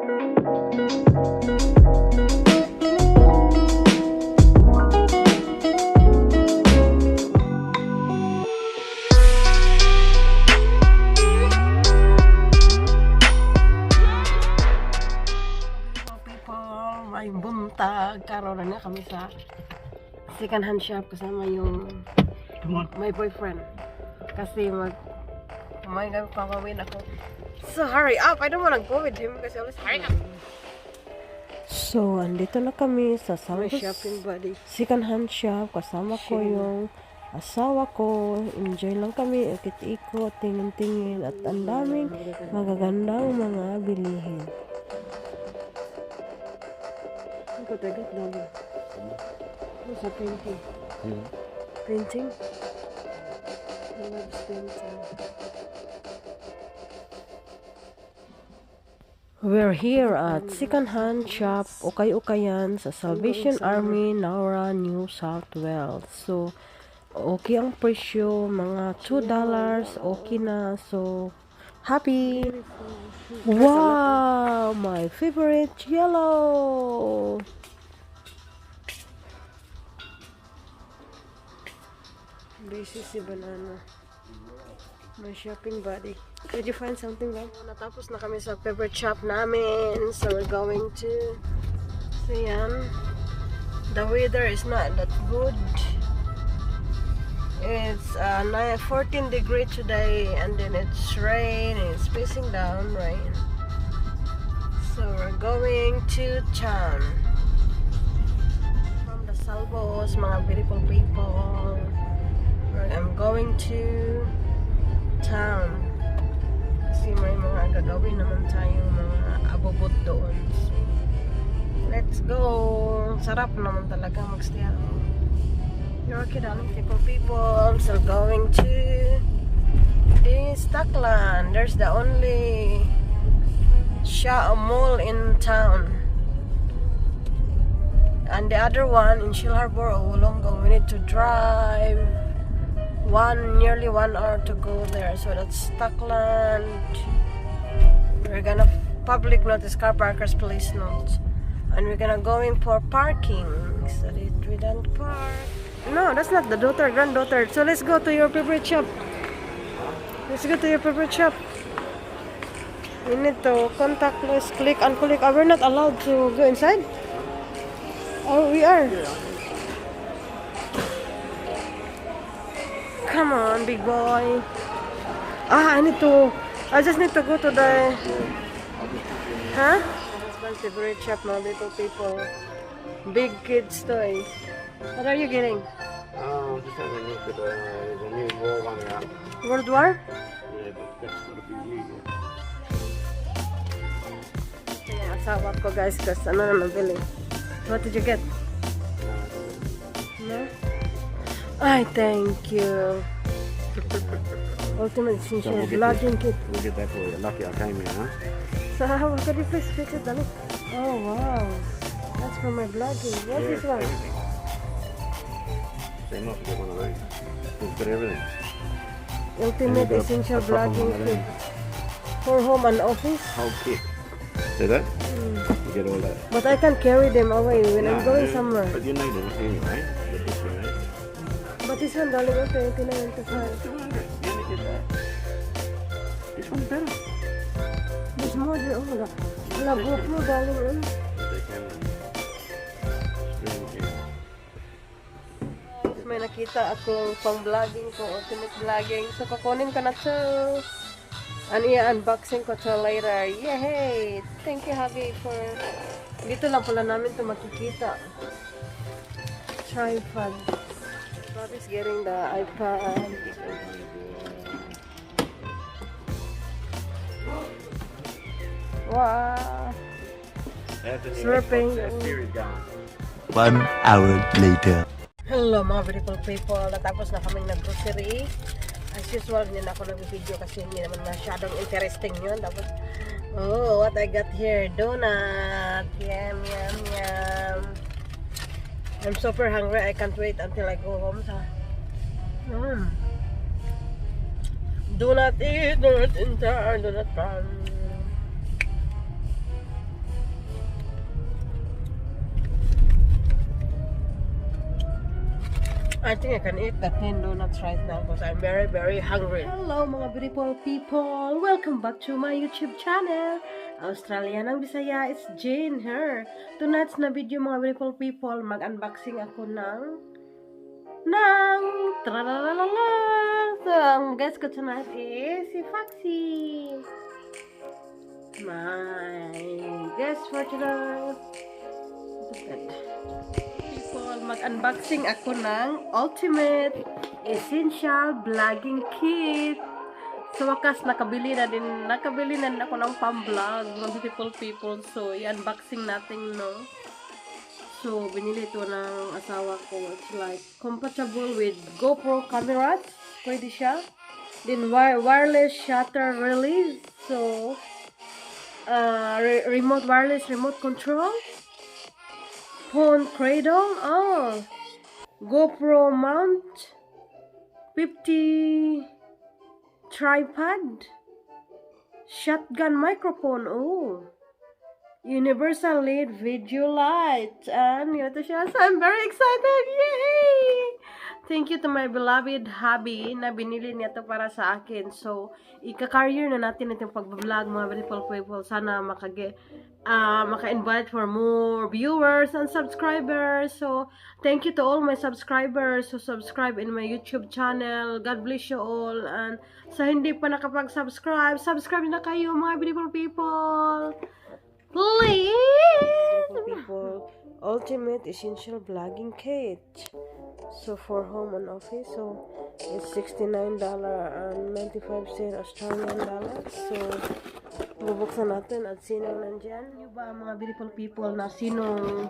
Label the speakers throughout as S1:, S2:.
S1: May buntag karon na kami sa second hand shop kasama yung my boyfriend kasi may papawin ako, so hurry up, I don't wanna go with him kasi always hurry up. So andito na kami sa shopping buddy second hand shop kasama ko yung asawa ko. Enjoy lang kami, ikot-ikot, tingin-tingin at ang daming magagandang mga bilihin. Ko tagat lagi. Sa painting. Painting? I love painting. We're here at second-hand shop Ukay-Ukayan sa Salvation Army, Naura, New South Wales. So, okay ang presyo, mga $2, okay na. So, happy! Wow! My favorite yellow! This is the banana. My shopping buddy. Did you find something, Bob? Natapos na kami sa favorite shop namin. So we're going to... So yan. The weather is not that good. It's 14 degrees today, and then it's rain, and it's pissing down rain. So we're going to town. From the Salvos, mga beautiful people. I'm going to town. Kasi may mga gagawin naman tayong mga abubot doon. So, let's go. Sarap naman talaga magstay. You're okay, darling, people. So going to this Stockland. There's the only mall in town. And the other one in Shill Harbor or Wollongong, we need to drive nearly 1 hour to go there. So that's Stockland. We're gonna public notice, car parkers police notes, and we're gonna go in for parking so that we don't park. No, that's not the daughter, granddaughter. So let's go to your favorite shop. Let's go to your favorite shop. We need to contactless, click and collect. We're not allowed to go inside. Oh, we are. Come on, big boy. I just need to go to the... Huh? Husband's favorite shop, my little people. Big kids toys. What are you getting?
S2: Just having a look at the new war one out.
S1: World War?
S2: Yeah, but that's got to be new.
S1: Ito yung asawa ko, guys, kasi ano na nabili. What did you get? No? I thank you. Ultimate essential vlogging kit.
S2: We'll get that for you. Lucky I came here, huh?
S1: So how could you please fit it, darling? Oh wow, that's for my vlogging. What's this one?
S2: Everything. So you must get one of those. It's got everything.
S1: Ultimate essential vlogging kit for home and office.
S2: Whole kit. See that? You get all that.
S1: But I can't carry them away when I'm going somewhere.
S2: But you need them anyway. But this one, eh?
S1: But this one, darling, okay, 29.95.
S2: You only get that. This one's better.
S1: There's more there. Oh my God. Wala, GoPro, darling.
S2: They can stream it.
S1: May nakita akong pang-vlogging ko, ultimate vlogging. So, kukunin ko na to. And i-unboxing ko to later. Yay! Thank you, Javi, for... Dito lang pala namin to makikita. Tripod. Bobby's getting the iPad. Wow! Slurping.
S3: 1 hour later.
S1: Hello mga beautiful people. Natapos na kaming nag-grocery. As usual, hindi na ako nag-video kasi hindi naman masyadong interesting yun. Tapos, oh, what I got here. Donut. Yum, yum, yum. I'm super hungry. I can't wait until I go home. Do not eat, do not enter, do not run. I think I can eat the 10 donuts right now because I'm very, very hungry. Hello mga beautiful people! Welcome back to my YouTube channel. Australianang Bisaya, it's Jane here. Tonight's na video mga beautiful people, mag-unboxing ako ng tralalala. So, ang guest ko tonight is si Foxy. My guest for tonight. Mag-unboxing ako ng Ultimate Essential Vlogging Kit. Sa wakas, nakabili na din ako ng pang-vlog, mga beautiful people. So, i-unboxing natin, no? So, binili ito ng asawa ko. It's like, compatible with GoPro cameras. Pwede siya. Then, wireless shutter release. So, wireless remote control. Phone cradle, GoPro mount, 50 tripod, shotgun microphone, universal LED video light, and ito siya. So I'm very excited, yay! Thank you to my beloved hubby na binili niya to para sa akin. So, ika-carrier na natin itong pag-vlog mga beautiful people. Sana maka-invite for more viewers and subscribers. So, thank you to all my subscribers who subscribe in my YouTube channel. God bless you all. And sa hindi pa nakapag-subscribe, subscribe na kayo mga beautiful people. Please! Beautiful people, Ultimate Essential Vlogging Kit. So, for home and office, so, it's $69.95 Australian dollars. So, bubuksan natin at sinong nandyan. Yung ba mga beautiful people na sinong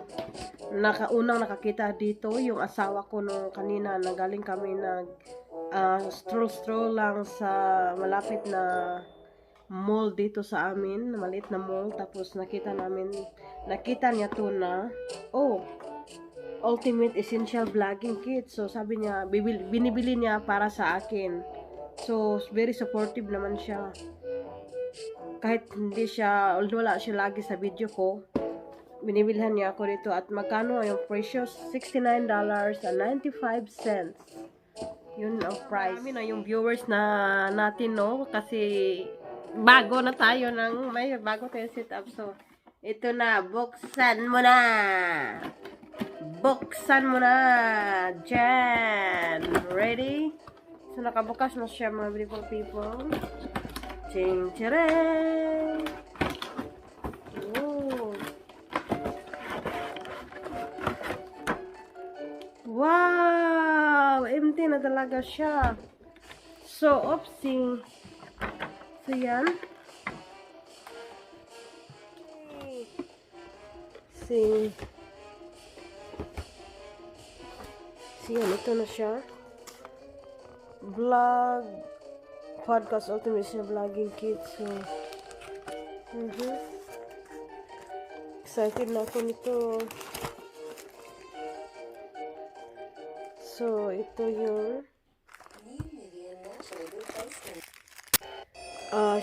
S1: unang nakakita dito, yung asawa ko nung kanina, nagaling kami stroll lang sa malapit na mall dito sa amin, maliit na mall. Tapos nakita niya to na, Ultimate Essential Vlogging Kit. So, sabi niya, binibili niya para sa akin. So, very supportive naman siya. Kahit wala siya lagi sa video ko, binibilhan niya ako dito. At magkano yung presyo? $69.95. Yun ang price. Kami na yung viewers natin, no? Kasi, bago tayo setup. So, ito na, buksan mo na! Jan! Ready? So, nakabukas na siya mga beautiful people. Ching chireng! Wow! Empty na talaga siya. So, oopsie. So, yan. See, yan, ito na siya. Podcast Ultimate Vlogging Kit. So, excited na ako nito. So, ito yung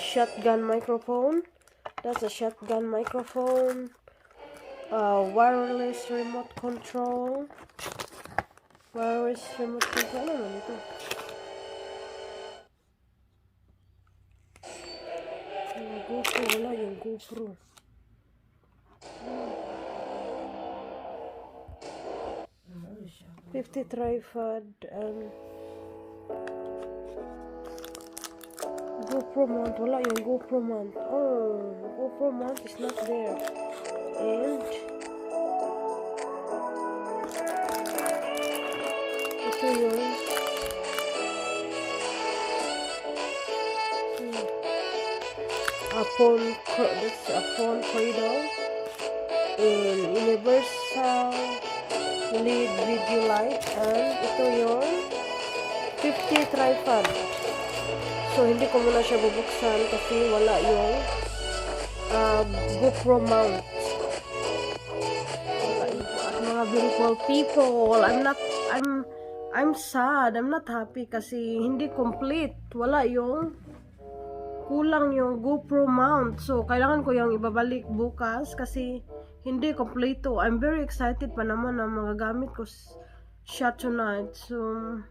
S1: shotgun microphone. That's a shotgun microphone. Wireless remote control. Ano naman ito? Yung GoPro, wala yung GoPro. 50 tripod and GoPro mount, wala yung GoPro mount. GoPro mount is not there. And ito yun. That's a phone cradle in universal LED video light. And ito yung 50 tripod. So, hindi ko muna siya bubuksan kasi wala yung GoPro mount. Mga beautiful people, I'm sad, I'm not happy kasi hindi complete. Kulang yung GoPro mount. So, kailangan ko yung ibabalik bukas kasi hindi kompleto. I'm very excited pa naman na magagamit ko shot tonight. So